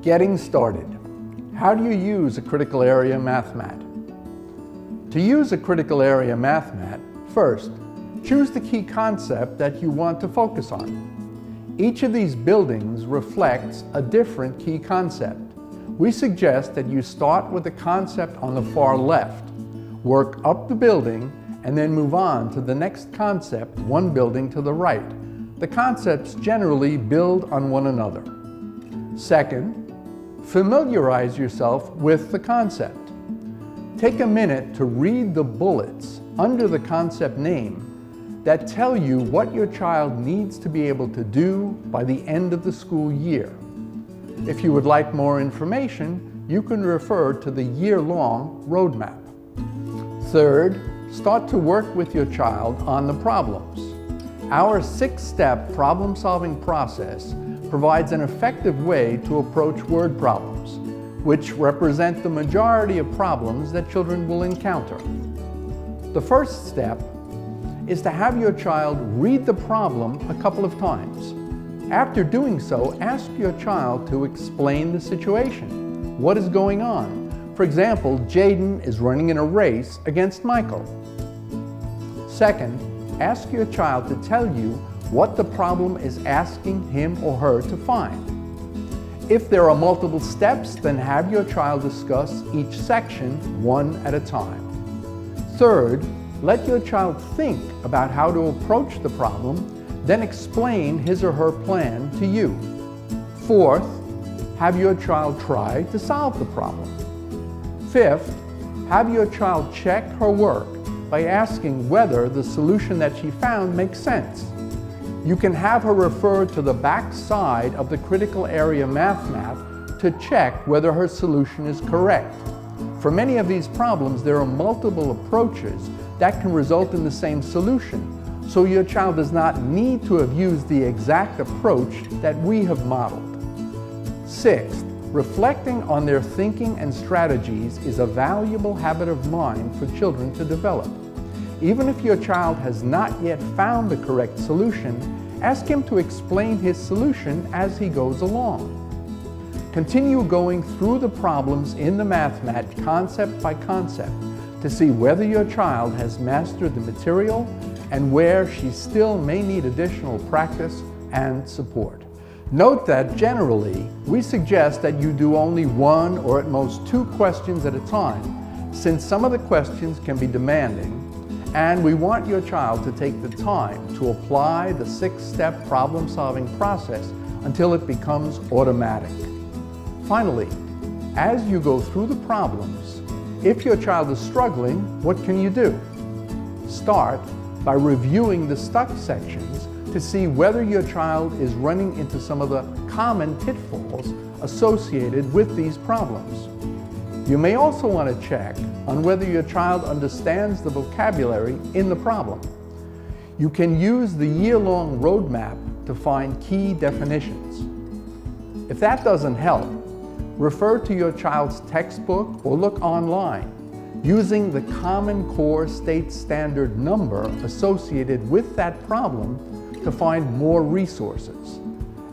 Getting started. How do you use a critical area Mathemat? To use a critical area Mathemat, first, choose the key concept that you want to focus on. Each of these buildings reflects a different key concept. We suggest that you start with the concept on the far left, work up the building, and then move on to the next concept one building to the right. The concepts generally build on one another. Second, familiarize yourself with the concept. Take a minute to read the bullets under the concept name that tell you what your child needs to be able to do by the end of the school year. If you would like more information, you can refer to the year-long roadmap. Third, start to work with your child on the problems. Our 6-step problem-solving process provides an effective way to approach word problems, which represent the majority of problems that children will encounter. The first step is to have your child read the problem a couple of times. After doing so, ask your child to explain the situation. What is going on? For example, Jaden is running in a race against Michael. Second, ask your child to tell you what the problem is asking him or her to find. If there are multiple steps, then have your child discuss each section one at a time. Third, let your child think about how to approach the problem, then explain his or her plan to you. Fourth, have your child try to solve the problem. Fifth, have your child check her work by asking whether the solution that she found makes sense. You can have her refer to the back side of the critical area Mathemat to check whether her solution is correct. For many of these problems, there are multiple approaches that can result in the same solution, so your child does not need to have used the exact approach that we have modeled. Sixth, reflecting on their thinking and strategies is a valuable habit of mind for children to develop. Even if your child has not yet found the correct solution, ask him to explain his solution as he goes along. Continue going through the problems in the Mathemat concept by concept to see whether your child has mastered the material and where she still may need additional practice and support. Note that generally, we suggest that you do only 1 or at most 2 questions at a time, since some of the questions can be demanding, and we want your child to take the time to apply the 6-step problem-solving process until it becomes automatic. Finally, as you go through the problems, if your child is struggling, what can you do? Start by reviewing the stuck sections to see whether your child is running into some of the common pitfalls associated with these problems. You may also want to check on whether your child understands the vocabulary in the problem. You can use the year-long roadmap to find key definitions. If that doesn't help, refer to your child's textbook or look online using the Common Core State Standard number associated with that problem to find more resources.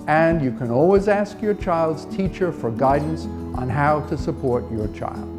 And you can always ask your child's teacher for guidance on how to support your child.